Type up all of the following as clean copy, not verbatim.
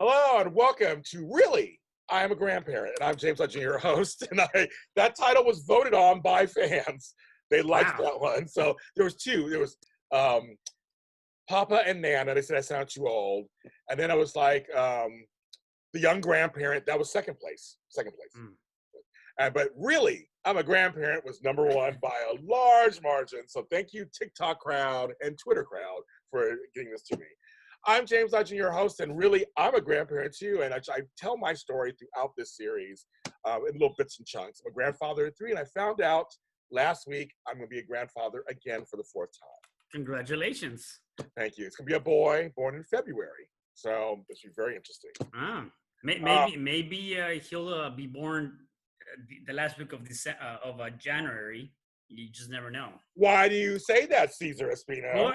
Hello and welcome to Really, I Am a Grandparent. And I'm James Jr., your host. And that title was voted on by fans. They liked Wow. that one. So there was two. There was Papa and Nana. They said I sound too old. And then I was like, the young grandparent. That was second place. Second place. Mm. But Really, I'm a Grandparent was number one by a large margin. So thank you, TikTok crowd and Twitter crowd, for getting this to me. I'm James Jr., your host, and really, I'm a grandparent too. And I tell my story throughout this series in little bits and chunks. I'm a grandfather of 3, and I found out last week I'm going to be a grandfather again for the 4th time. Congratulations. Thank you. It's going to be a boy born in February. So this will be very interesting. Maybe he'll be born the last week of January. You just never know. Why do you say that, Cesar Espino? Well,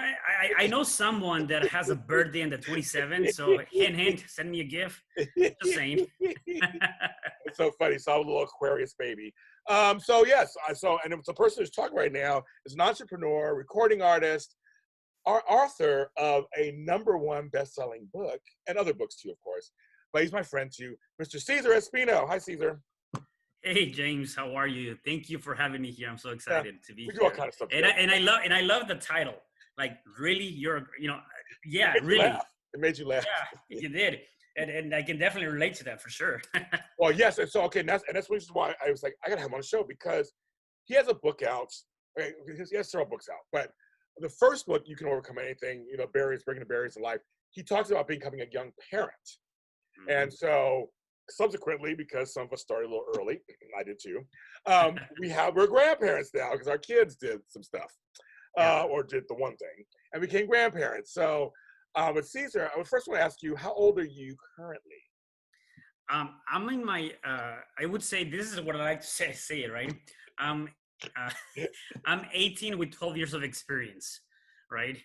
I know someone that has a birthday on the 27th, so hint, send me a gift. Just saying. It's so funny. Saw a little Aquarius baby. And the person who's talking right now is an entrepreneur, recording artist, author of a #1 best-selling book and other books too, of course. But he's my friend too, Mr. Cesar Espino. Hi, Cesar. Hey James, how are you? Thank you for having me here. I'm so excited to be we here. do all kind of stuff. And I love the title. Like, really, it made you laugh. Yeah, you did. And I can definitely relate to that for sure. Well, yes, and so okay, and that's why I was like, I gotta have him on the show, because he has a book out. Okay, he has several books out, but the first book, You Can Overcome Anything, Barriers, Breaking the Barriers in Life. He talks about becoming a young parent, and so subsequently, because some of us started a little early, I did too. We're grandparents now because our kids did some stuff, or did the one thing, and became grandparents. So. But Cesar, I would first want to ask you, how old are you currently? I'm in my, I would say, this is what I like to say it, right? I'm 18 with 12 years of experience, right?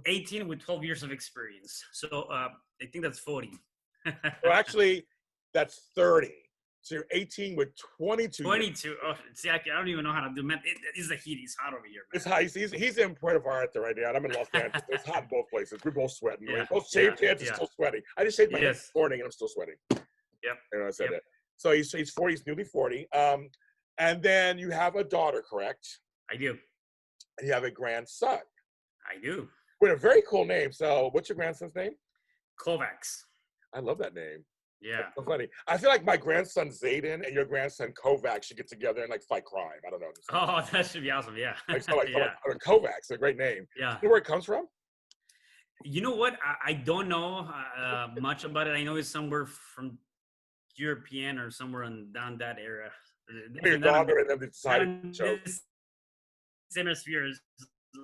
18 with 12 years of experience. So I think that's 40. Well, actually, that's 30. So you're 18 with 22 years. Oh, see, I don't even know how to do math. It's the heat. It's hot over here, man. It's hot. He's in Puerto Vallarta right now. And I'm in Los Angeles. It's hot in both places. We're both sweating. Yeah. Both shaved heads are still sweating. I just shaved my head this morning and I'm still sweating. Yep. I said that. So he's 40. He's newly 40. And then you have a daughter, correct? I do. And you have a grandson. I do. With a very cool name. So what's your grandson's name? Kovacs. I love that name. Yeah. That's so funny. I feel like my grandson Zayden and your grandson Kovacs should get together and like fight crime. I don't know. Oh, that should be awesome. Yeah. Kovacs, a great name. Yeah. You know where it comes from? You know what? I don't know much about it. I know it's somewhere from European or somewhere down that area. Your daughter and them decided to show. Same hemisphere is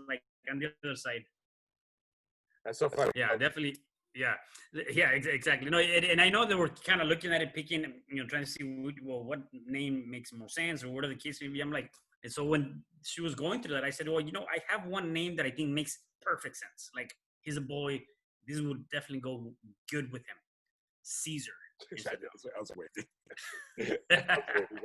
like on the other side. That's so funny. Yeah, definitely. Yeah, exactly. No, and I know they were kind of looking at it, picking, trying to see what name makes more sense or what are the case may be. I'm like, and so when she was going through that, I said, well, I have one name that I think makes perfect sense. Like, he's a boy. This would definitely go good with him. Caesar. I was waiting.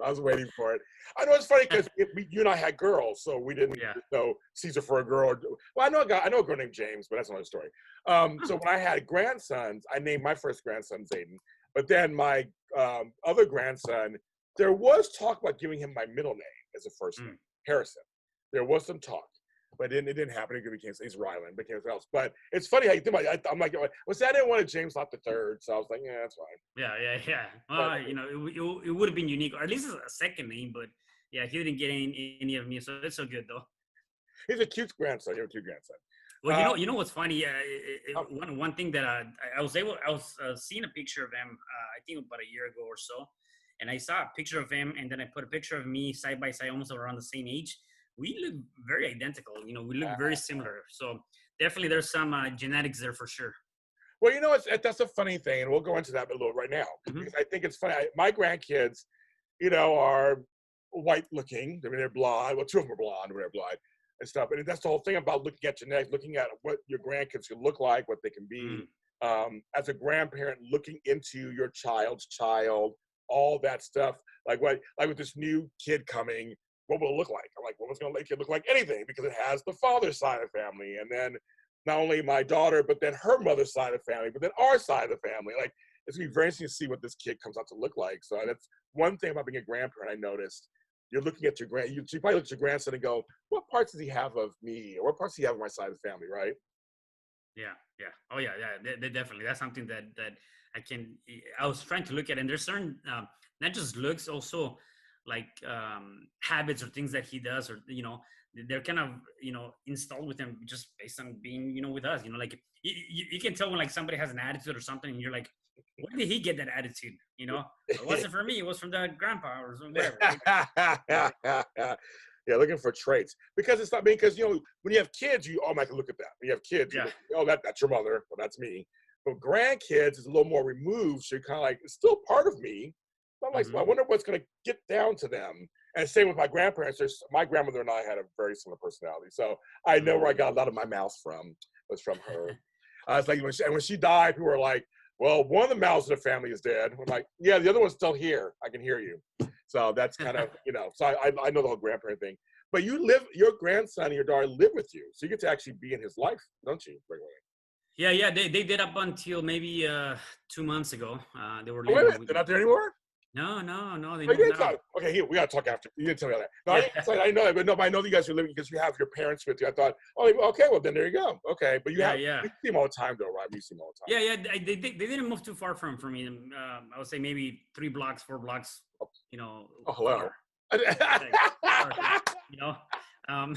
I was waiting for it. I know it's funny because you and I had girls, so we didn't know Caesar for a girl. Well, I know a girl named James, but that's another story. So when I had grandsons, I named my first grandson Zayden. But then my other grandson, there was talk about giving him my middle name as a first name, Harrison. There was some talk. But it didn't happen. It became Ryland, became something else. But it's funny how you think about it. I'm like, well, see, I didn't want a James Lott III, so I was like, yeah, that's fine. Yeah. Well, it would have been unique, or at least a second name. But yeah, he didn't get any of me, so it's so good though. He's a cute grandson. You have a cute grandson. Well, you know what's funny? One thing that I was seeing a picture of him, I think about a year ago or so, and I saw a picture of him, and then I put a picture of me side by side, almost around the same age. We look very identical. We look very similar. So definitely there's some genetics there for sure. Well, that's a funny thing, and we'll go into that a little right now. Because I think it's funny. My grandkids, are white looking. I mean, they're blonde. Well, 2 of them are blonde, or they're blonde and stuff. And that's the whole thing about looking at genetics, looking at what your grandkids can look like, what they can be. As a grandparent, looking into your child's child, all that stuff. Like with this new kid coming, what will it look like? I'm like, well, it's going to make it look like anything because it has the father's side of the family. And then not only my daughter, but then her mother's side of the family, but then our side of the family. Like, it's gonna be very interesting to see what this kid comes out to look like. So that's one thing about being a grandparent I noticed. You're looking at you probably look at your grandson and go, what parts does he have of me? Or what parts does he have of my side of the family, right? Yeah, yeah. Oh, yeah, yeah. Definitely. That's something that I was trying to look at, and there's certain not just looks, also like habits or things that he does, or they're kind of installed with him just based on being with us. Like you can tell when like somebody has an attitude or something, and you're like, where did he get that attitude? It wasn't for me. It was from the grandpa or whatever. Right? Yeah, looking for traits, because it's not because when you have kids, you automatically look at that. When you have kids, Yeah. That's your mother, well, that's me. But grandkids is a little more removed, so you're kind of like, it's still part of me. But I'm like, I wonder what's going to get down to them. And same with my grandparents. My grandmother and I had a very similar personality, so I know where I got a lot of my mouth from was from her. It's like when she died, people were like, well, one of the mouths of the family is dead. I'm like, yeah, the other one's still here. I can hear you. So that's kind of, so I know the whole grandparent thing. But your grandson and your daughter live with you. So you get to actually be in his life, don't you, regularly? Yeah. They did up until maybe 2 months ago. They were Oh, wait a living minute. with They're me. not there anymore? No, they Oh, you moved didn't tell out. me. Okay, here, we got to talk after. You didn't tell me that. No, Yeah. I know that, but no, but I know that you guys are living because you have your parents with you. I thought, oh, okay, well, then there you go. Okay, but you Yeah. see them all the time, though, right? We see them all the time. Yeah. They didn't move too far from me. I would say maybe 3 blocks, 4 blocks, Oh, hello. far. You know, um,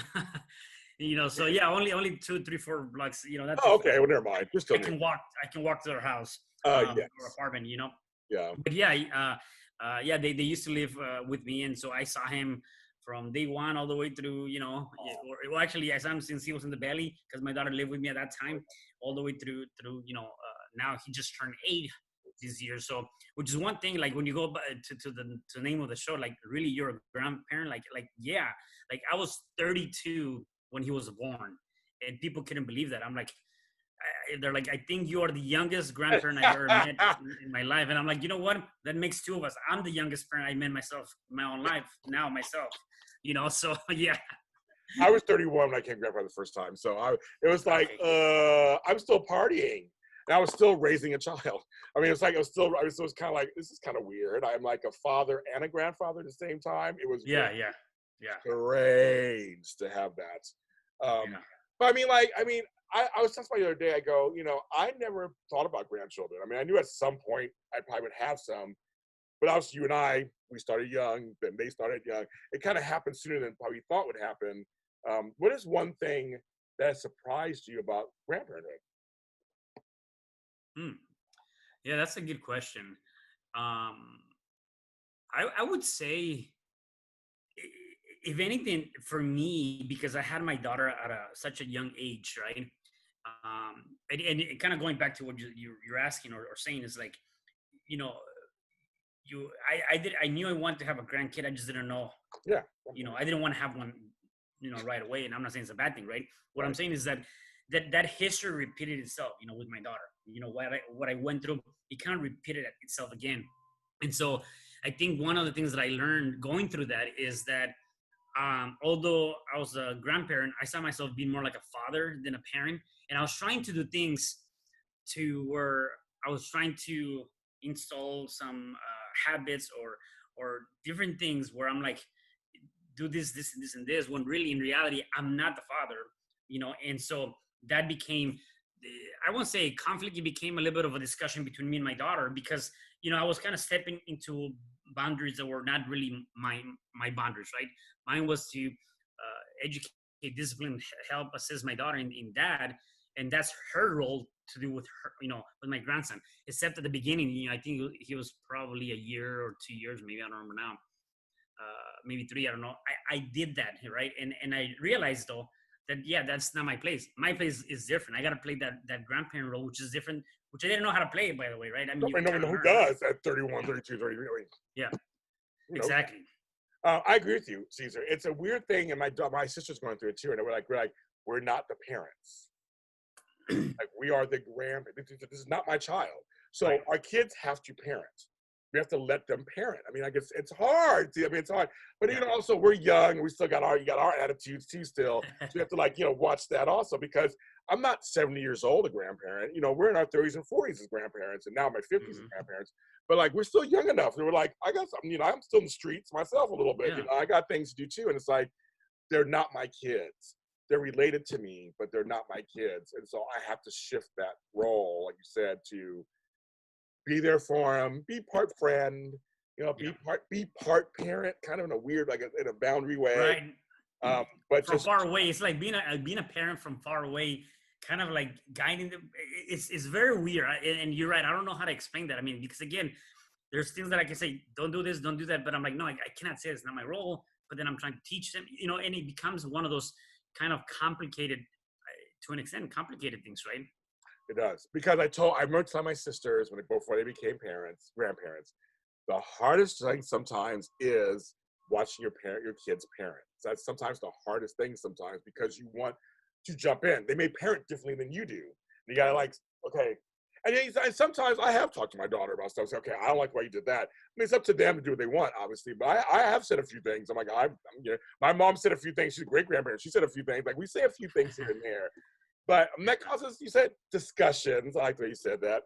so yeah, only 2, 3, 4 blocks. Not too Oh, far. okay, well, never mind. You're still I can walk. I can walk to their house, yes. or apartment. Yeah. But yeah, yeah, they used to live with me, and so I saw him from day one all the way through, well, actually, I saw him since he was in the belly because my daughter lived with me at that time, all the way through, now he just turned 8 this year. So, which is one thing, like when you go to the name of the show, like really you're a grandparent, like yeah, like I was 32 when he was born, and people couldn't believe that. I'm like, they're like, I think you are the youngest grandparent I've ever met in my life. And I'm like, you know what? That makes 2 of us. I'm the youngest parent I met myself in my own life now myself, so yeah. I was 31 when I became grandpa the first time. So it was like, I'm still partying. And I was still raising a child. I mean, it was kind of like, this is kind of weird. I'm like a father and a grandfather at the same time. It was Yeah. strange to have that. But I was talking about the other day, I go, I never thought about grandchildren. I mean, I knew at some point I probably would have some, but obviously you and I, we started young, then they started young. It kind of happened sooner than probably thought would happen. What is one thing that surprised you about grandparenthood? Yeah, that's a good question. Um, I would say, if anything, for me, because I had my daughter at such a young age, right? And it kind of going back to what you're asking or saying is like, you know, I knew I wanted to have a grandkid. I just didn't know. Yeah. I didn't want to have one, right away. And I'm not saying it's a bad thing, right? What Right. I'm saying is that history repeated itself, with my daughter. What I went through, it kind of repeated itself again. And so I think one of the things that I learned going through that is that, although I was a grandparent, I saw myself being more like a father than a parent. And I was trying to do things to where I was trying to install some habits or different things where I'm like, do this, and this, when really in reality, I'm not the father, and so that became, I won't say conflict, it became a little bit of a discussion between me and my daughter because, I was kind of stepping into boundaries that were not really my boundaries, right? Mine was to educate, discipline, help assist my daughter in that, and that's her role to do with her, with my grandson. Except at the beginning, I think he was probably a year or 2 years, maybe, I don't remember now. Maybe 3, I don't know. I did that, right? And I realized though that, yeah, that's not my place. My place is different. I got to play that grandparent role, which is different, which I didn't know how to play, by the way, right? I mean, Nobody know who does at 31, 32, 33. Yeah, exactly. I agree with you, Cesar. It's a weird thing, and my sister's going through it too. And we're not the parents. Like, we are the grandparents. This is not my child. So our kids have to parent. we have to let them parent. I mean, I guess it's hard. See, I mean, it's hard. But you know, also we're young. We still got our attitudes too still. So you have to like, you know, watch that also, because I'm not 70 years old a grandparent. You know, we're in our 30s and 40s as grandparents, and now my 50s as grandparents. But like, we're still young enough. And we're like, I guess you know, I'm still in the streets myself a little bit. Yeah. You know, I got things to do too. And it's like, they're not my kids. They're related to me, but they're not my kids. And so I have to shift that role, like you said, to be there for them, be part friend, you know, be part parent, kind of in a weird, like in a boundary way. Right. But from just far away, it's like being a parent from far away, kind of like guiding them. It's very weird. And you're right. I don't know how to explain that. I mean, because again, there's things that I can say, don't do this, don't do that. But I'm like, no, I cannot say it's not my role. But then I'm trying to teach them, you know, and it becomes one of those kind of complicated, to an extent, complicated things, right? It does. Because I remember telling my sisters before they became grandparents, the hardest thing sometimes is watching your kids parent. That's sometimes the hardest thing sometimes, because you want to jump in. They may parent differently than you do. And you gotta like, okay. And sometimes I have talked to my daughter about stuff. Say, okay, I don't like why you did that. I mean, it's up to them to do what they want, obviously. But I have said a few things. I'm like, you know, my mom said a few things. She's a great grandparent. She said a few things. Like, we say a few things here and there. But that causes, you said, discussions. I like that you said that.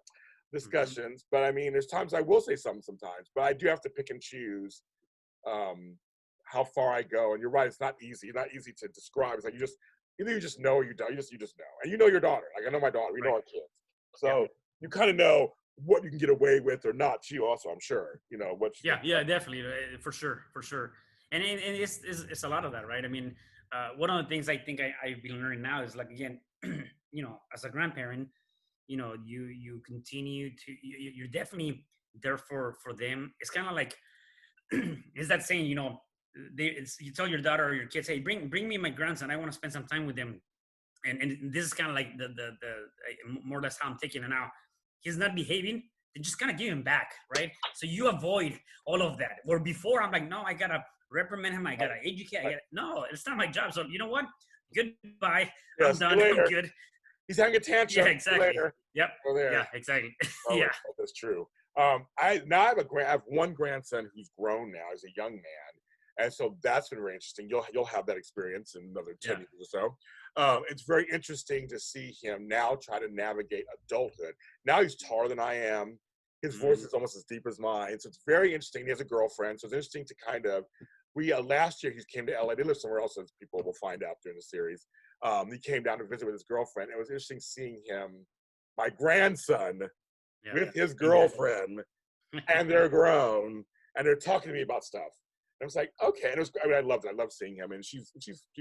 Discussions. But I mean, there's times I will say something sometimes. But I do have to pick and choose how far I go. And you're right, it's not easy. Not easy to describe. It's like either you just know or you don't. You just know. And you know your daughter. Like, I know my daughter. We know our kids. So you kind of know what you can get away with or not. She also, I'm sure, you know, what. Yeah, definitely, for sure. And it's a lot of that, right? I mean, one of the things I think I've been learning now is like, again, you know, as a grandparent, you know, you continue to, you're definitely there for them. It's kind of like, is that saying, you know, you tell your daughter or your kids, hey, bring me my grandson. I want to spend some time with them. And this is kind of like the more or less how I'm taking it now. He's not behaving, then just kind of give him back, right? So you avoid all of that. Where before I'm like, no, I gotta reprimand him, I gotta educate. No, it's not my job. So you know what? Goodbye. I'm done. I'm good. He's having a tantrum. Yeah, exactly. Yep. Go there. Yeah, exactly. Oh, yeah, that's true. I have one grandson who's grown now. He's a young man. And so that's been very interesting. You'll have that experience in another 10 years or so. It's very interesting to see him now try to navigate adulthood. Now he's taller than I am. His voice is almost as deep as mine. So it's very interesting. He has a girlfriend. So it's interesting to kind of, last year he came to LA. They live somewhere else, as people will find out during the series. He came down to visit with his girlfriend. It was interesting seeing him, my grandson, with his girlfriend, and they're grown, and they're talking to me about stuff. And I was like, okay. And I loved it. I love seeing him, and she's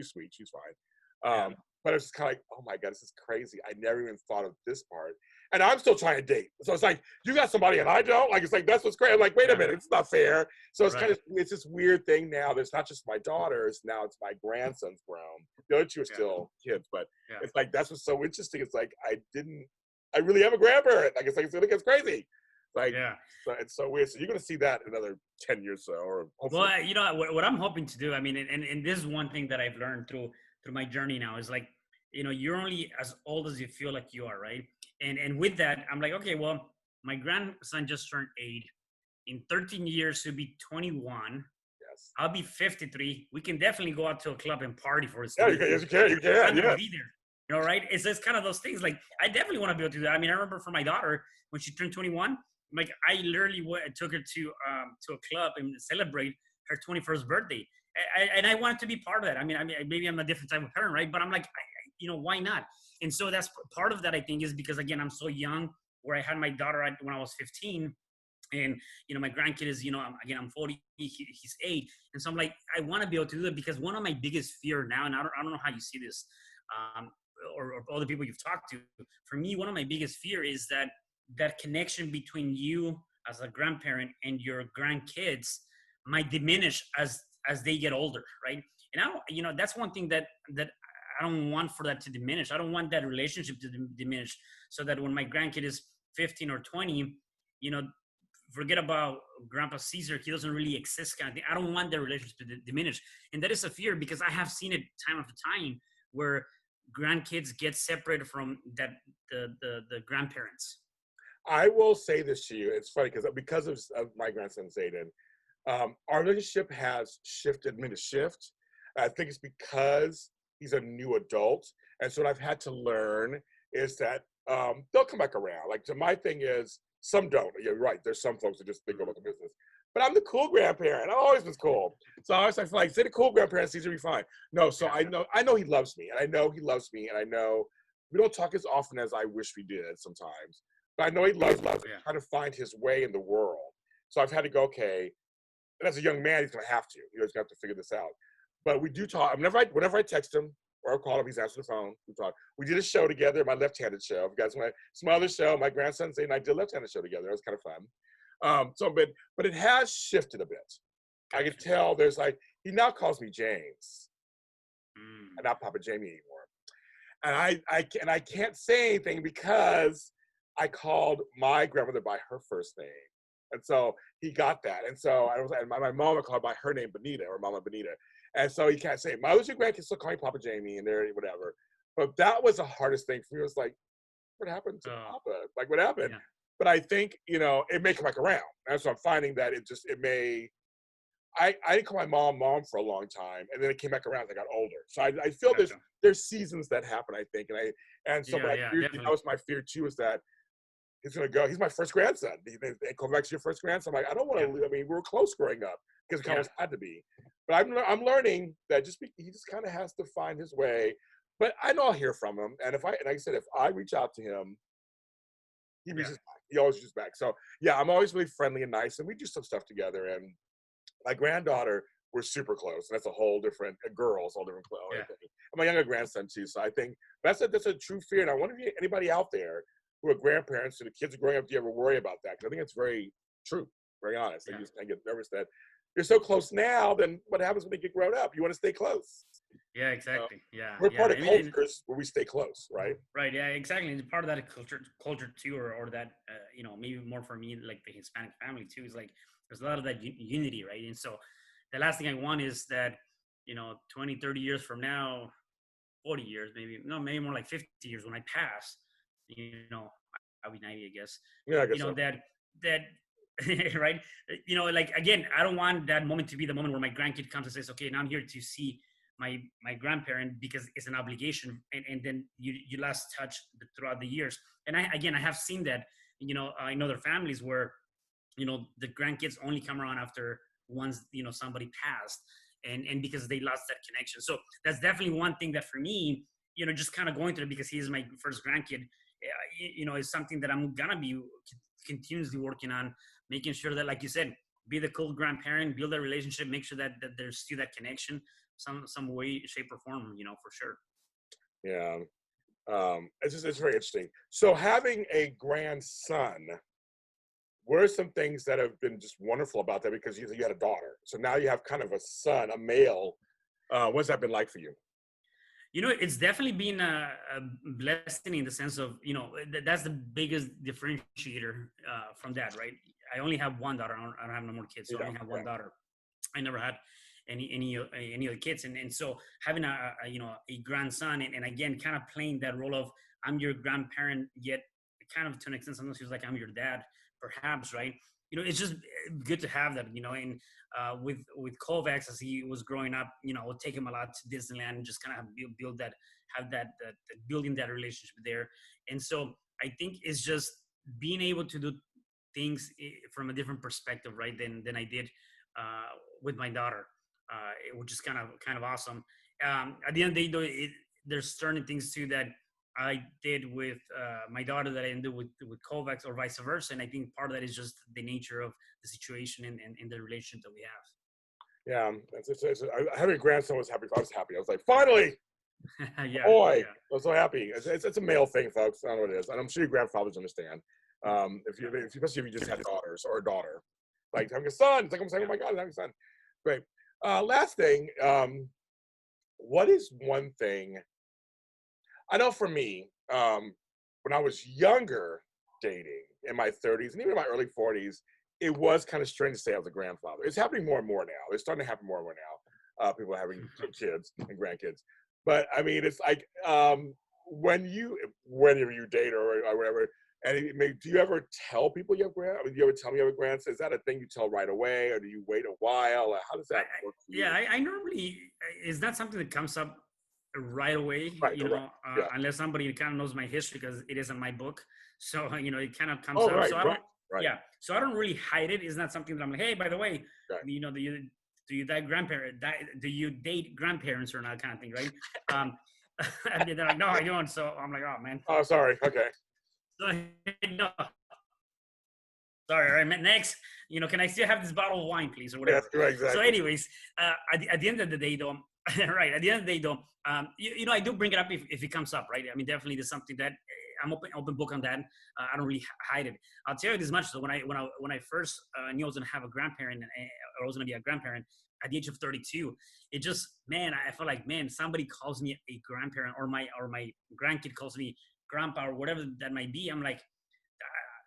sweet. She's fine. But it's kind of like, oh my God, this is crazy. I never even thought of this part. And I'm still trying to date. So it's like, you got somebody and I don't? Like, it's like, that's what's crazy. I'm like, wait a minute, it's not fair. So it's kind of, it's this weird thing now. There's not just my daughters. Now it's my grandson's grown. The other two are still kids. But it's like, that's what's so interesting. It's like, I really am a grandparent. Like, it's crazy. Like, so it's so weird. So you're going to see that in another 10 years or so, or hopefully. Well, you know, what I'm hoping to do, I mean, and this is one thing that I've learned through my journey now, is like, you know, you're only as old as you feel like you are, right? And with that, I'm like, okay, well, my grandson just turned 8. In 13 years, he'll be 21. Yes. I'll be 53. We can definitely go out to a club and party for his. Yeah, you can. I'm gonna be there. You know, right? It's just kind of those things. Like, I definitely want to be able to do that. I mean, I remember for my daughter when she turned 21. Like, I literally took her to a club and celebrate her 21st birthday, and I wanted to be part of that. I mean, maybe I'm a different type of parent, right? But I'm like, you know, why not? And so that's part of that, I think, is because, again, I'm so young. Where I had my daughter when I was 15, and you know, my grandkid is, you know, I'm 40, he's 8, and so I'm like, I want to be able to do that, because one of my biggest fear now, and I don't know how you see this, or other people you've talked to. For me, one of my biggest fear is that connection between you as a grandparent and your grandkids might diminish as they get older, right? And I don't, you know, that's one thing that I don't want for that to diminish. I don't want that relationship to diminish, so that when my grandkid is 15 or 20, you know, forget about Grandpa Cesar, he doesn't really exist kind of thing. I don't want that relationship to diminish. And that is a fear, because I have seen it time after time where grandkids get separated from the grandparents. I will say this to you. It's funny because of my grandson Zayden, our relationship has shifted. I mean, to shift. I think it's because he's a new adult, and so what I've had to learn is that they'll come back around. Like, so my thing is, some don't. You're right. There's some folks that just think about the business. But I'm the cool grandparent. I always was cool. So I feel like, say the cool grandparent, Cesar, be fine. No, so I know he loves me, and I know he loves me, and I know we don't talk as often as I wish we did sometimes. But I know he loves me, trying to find his way in the world. So I've had to go, okay, and as a young man, he's going to have to. He's going to have to figure this out. But we do talk. Whenever I text him or I call him, he's answering the phone. We talk. We did a show together, my left-handed show. If you guys want some other show, my grandson and I did a left-handed show together. It was kind of fun. But it has shifted a bit. I can tell there's like, he now calls me James, and not Papa Jamie anymore. And I can't say anything because I called my grandmother by her first name. And so he got that. And so my mom called by her name, Benita, or Mama Benita. And so he can't say, my other grandkids still call me Papa Jamie and they're whatever. But that was the hardest thing for me. It was like, what happened to Papa? Like, what happened? Yeah. But I think, it may come back around. And so I'm finding that I didn't call my mom for a long time. And then it came back around as I got older. So I feel there's seasons that happen, I think. That was my fear too, is that he's going to go. He's my first grandson. They come back to your first grandson. I'm like, I don't want to. I mean, we were close growing up because we always had to be. But I'm learning that he just kind of has to find his way. But I know I'll hear from him. And like I said, if I reach out to him, he reaches back. He always reaches back. So yeah, I'm always really friendly and nice, and we do some stuff together. And my granddaughter, we're super close. And that's a whole different girls, all different close. Yeah. And my younger grandson too. So I think that's a true fear. And I wonder if anybody out there who are grandparents and the kids are growing up, do you ever worry about that? Because I think it's very true, very honest. I get nervous that you're so close now, then what happens when they get grown up? You want to stay close. Yeah, exactly. We're part of cultures where we stay close, right? Right, yeah, exactly. And part of that culture too, or that, maybe more for me, like the Hispanic family too, is like, there's a lot of that unity, right? And so the last thing I want is that, 20, 30 years from now, 40 years, maybe more like 50 years when I pass, I'll be 90, I guess. Yeah, I guess so. that right? Like, again, I don't want that moment to be the moment where my grandkid comes and says, okay, now I'm here to see my grandparent because it's an obligation, and then you last touch throughout the years. And I have seen that, in other families where, the grandkids only come around after once, somebody passed, and because they lost that connection. So that's definitely one thing that for me, just kind of going through it, because he's my first grandkid, is something that I'm gonna be continuously working on, making sure that, like you said, be the cool grandparent, build that relationship, make sure that there's still that connection, some way, shape, or form, for sure. Yeah, it's very interesting. So having a grandson, what are some things that have been just wonderful about that? Because you had a daughter, so now you have kind of a son, a male. What's that been like for you? It's definitely been a blessing in the sense of, that's the biggest differentiator from that, right? I only have one daughter. I don't have no more kids, so I only have one daughter. I never had any other kids, and so having a grandson, and again, kind of playing that role of, I'm your grandparent, yet kind of to an extent sometimes feels like I'm your dad, perhaps, right? It's just good to have that, and with Kovacs, as he was growing up, I would take him a lot to Disneyland and just kind of build that, have that building that relationship there. And so I think it's just being able to do things from a different perspective, right, than I did with my daughter, which is kind of awesome. At the end of the day, though, there's certain things too that I did with my daughter that I didn't do with Kovacs, or vice versa. And I think part of that is just the nature of the situation and the relationship that we have. Yeah, having a grandson was happy. I was happy. I was like, finally, boy, I was so happy. It's a male thing, folks. I don't know what it is, and I'm sure your grandfathers understand. Especially if you just had daughters or a daughter, like having a son. It's like I'm saying, oh my God, I'm having a son. Great. Last thing, what is one thing? I know for me, when I was younger, dating in my 30s and even in my early 40s, it was kind of strange to say I was a grandfather. It's happening more and more now. It's starting to happen more and more now. People are having kids and grandkids. But I mean, it's like whenever you date or whatever, do you ever tell people you have grand? I mean, do you ever tell me you have a grandson? Is that a thing you tell right away, or do you wait a while? How does that work for you? Yeah, I normally, it's not something that comes up right away, Right, correct. Yeah. Unless somebody kind of knows my history because it is in my book. So, it kind of comes Oh, up. right, So I don't, right. yeah. So I don't really hide it. It's not something that I'm like, hey, by the way, Right. do you do you date grandparents or not kind of thing, right? And they're like, no, I don't. So I'm like, oh man. Oh, sorry. Okay. So, no. Sorry, all right, next, can I still have this bottle of wine, please, or whatever? Yeah, exactly. So anyways, at the end of the day, though, right, at the end of the day, though, I do bring it up if it comes up, right? I mean, definitely there's something that I'm open book on that. I don't really hide it. I'll tell you this much, though, when I first knew I was going to have a grandparent, or I was going to be a grandparent at the age of 32, it just, man, I felt like, man, somebody calls me a grandparent, or my grandkid calls me grandpa, or whatever that might be. I'm like,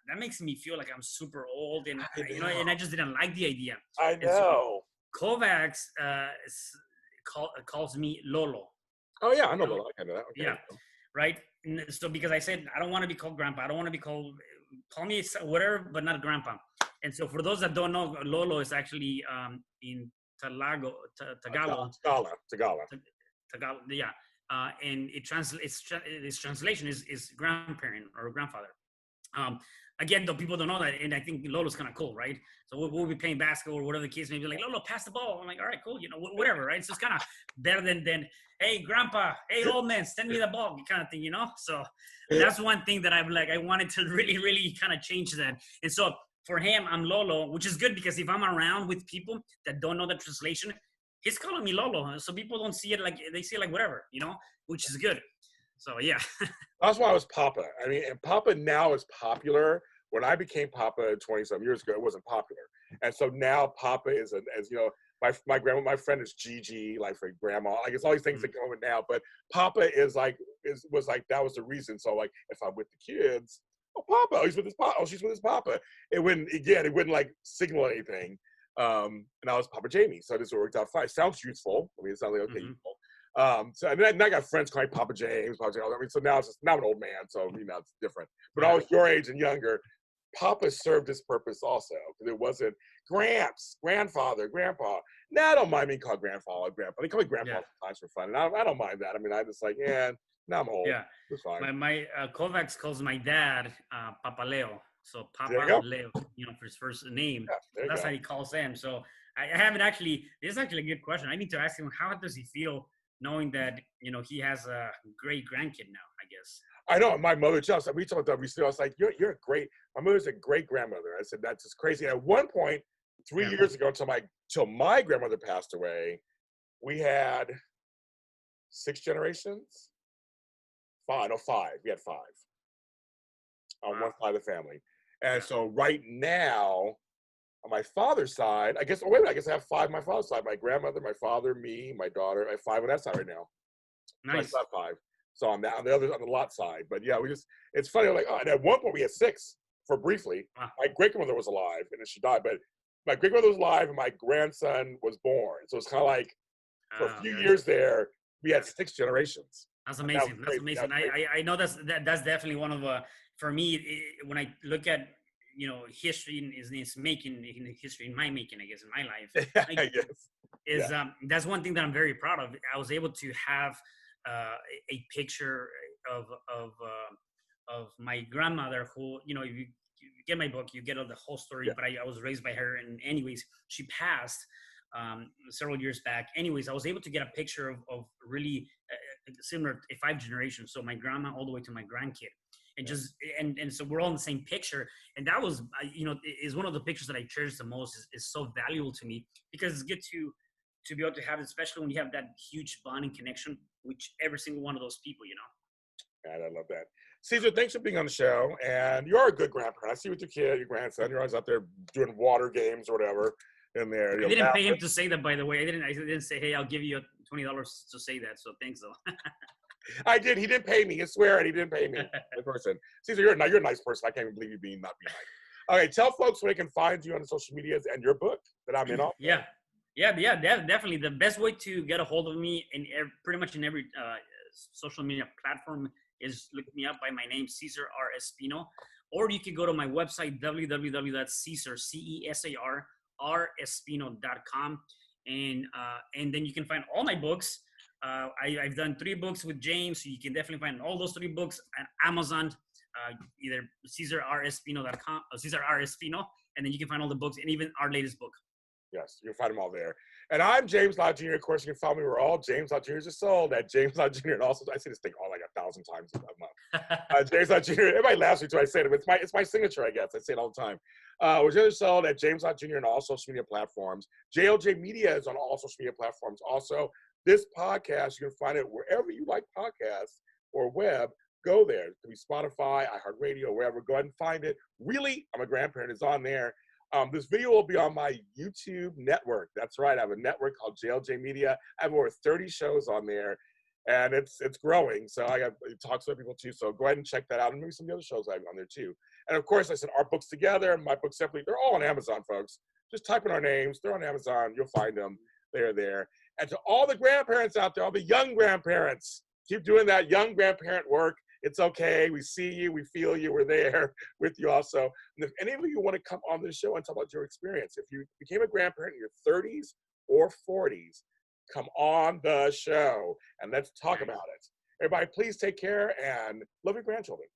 that makes me feel like I'm super old, and and I just didn't like the idea. I know. So Kovacs calls me Lolo. Oh yeah, I know Lolo. I know that. Okay. Yeah, right. So because I said I don't want to be called grandpa, I don't want to be call me whatever, but not grandpa. And so for those that don't know, Lolo is actually in Tagalog. Yeah, and its translation is grandparent or grandfather. Again, though, people don't know that, and I think Lolo's kind of cool, right? So we'll be playing basketball or whatever the case may be, like, Lolo, pass the ball. I'm like, all right, cool, whatever, right? So it's kind of better than, hey, grandpa, hey, old man, send me the ball, kind of thing, So that's one thing that I wanted to really, really kind of change that. And so for him, I'm Lolo, which is good because if I'm around with people that don't know the translation, he's calling me Lolo. So people don't see it like, they see it like whatever, which is good. So, yeah. That's why I was Papa. I mean, and Papa now is popular. When I became Papa 20-some years ago, it wasn't popular. And so now Papa is, my grandma, my friend is Gigi, like for grandma. Like, it's all these things that come over now. But Papa was that was the reason. So, like, if I'm with the kids, oh, Papa, he's with his Papa. Oh, she's with his Papa. It wouldn't like signal anything. And I was Papa Jamie. So this worked out fine. It sounds youthful. I mean, it sounds like, okay, youthful. So and then I got friends calling me Papa James, Papa James. I mean, so now I'm an old man, so it's different. But I was your age and younger. Papa served his purpose also, because it wasn't Gramps, grandfather, grandpa. Now I don't mind being called grandfather or grandpa. They call me grandpa sometimes for fun, and I don't mind that. I mean, I just like, now I'm old. Yeah, it's fine. My Kovacs calls my dad Papa Leo, so Papa Leo, for his first name. Yeah, that's how he calls him. So I haven't actually. This is actually a good question. I need to ask him, how does he feel knowing that he has a great grandkid now, I guess. I know. My mother, just we talked about recently. I was like, "You're a great." My mother's a great grandmother. I said, "That's just crazy." And at one point, 3 years ago, until my grandmother passed away, we had 6 generations. 5. We had 5 on one side of the family, and so right now, on my father's side, I guess. Oh wait a minute, I guess I have 5 on my father's side. My grandmother, my father, me, my daughter. I have 5 on that side right now. Nice. So I still have 5. So on the other, on the lot side, but yeah, it's funny. Like, and at one point we had 6 for briefly. Wow. My great grandmother was alive, and then she died. But my great grandmother was alive, and my grandson was born. So it's kind of like for a few years there, we had 6 generations. That's amazing. That's amazing. I know that's definitely one of for me when I look at history is making history in my making, I guess, in my life. That's one thing that I'm very proud of. I was able to have a picture of my grandmother, who you get my book, you get the whole story. Yeah. But I was raised by her, and anyways, she passed several years back. Anyways, I was able to get a picture of really similar 5 generations. So my grandma all the way to my grandkid. And just and so we're all in the same picture, and that was is one of the pictures that I cherish the most. Is so valuable to me because it's good to be able to have it, especially when you have that huge bonding connection with every single one of those people. And I love that. Cesar, thanks for being on the show, and you're a good grandparent. I see with your kid, your grandson, you're always out there doing water games or whatever in there. I didn't pay him to say that, by the way. I didn't say, hey, I'll give you $20 to say that. So thanks though. I did. He didn't pay me. I swear it. He didn't pay me in person. Cesar, you're a nice person. I can't even believe you not being nice. Okay, tell folks where they can find you on the social medias and your book that I'm in on. Yeah, definitely. The best way to get a hold of me pretty much in every social media platform is look me up by my name, Cesar R Espino, or you can go to my website, www.cesar.com, and then you can find all my books. I've done 3 books with James, so you can definitely find all those 3 books at Amazon, either CesarRespino.com or Cesar R Espino, and then you can find all the books and even our latest book. Yes, you'll find them all there. And I'm James Lott Jr. Of course, you can follow me. We're all James Lott Jr.'s are sold at James Lott Jr. And also, I say this thing all like 1,000 times a month. James Lott Jr. Everybody laughs at me too. I say it, but it's my signature, I guess. I say it all the time. We're generally sold at James Lott Jr. on all social media platforms. JLJ Media is on all social media platforms. Also, this podcast, you can find it wherever you like podcasts or web. Go there. It can be Spotify, iHeartRadio, wherever. Go ahead and find it. Really, I'm a grandparent. It's on there. This video will be on my YouTube network. That's right. I have a network called JLJ Media. I have over 30 shows on there, and it's growing. So I got talks with people too. So go ahead and check that out, and maybe some of the other shows I have on there too. And of course, I said our books together and my books separately. They're all on Amazon, folks. Just type in our names. They're on Amazon. You'll find them. They're there. And to all the grandparents out there, all the young grandparents, keep doing that young grandparent work. It's okay. We see you. We feel you. We're there with you also. And if any of you want to come on this show and talk about your experience, if you became a grandparent in your 30s or 40s, come on the show and let's talk about it. Everybody, please take care and love your grandchildren.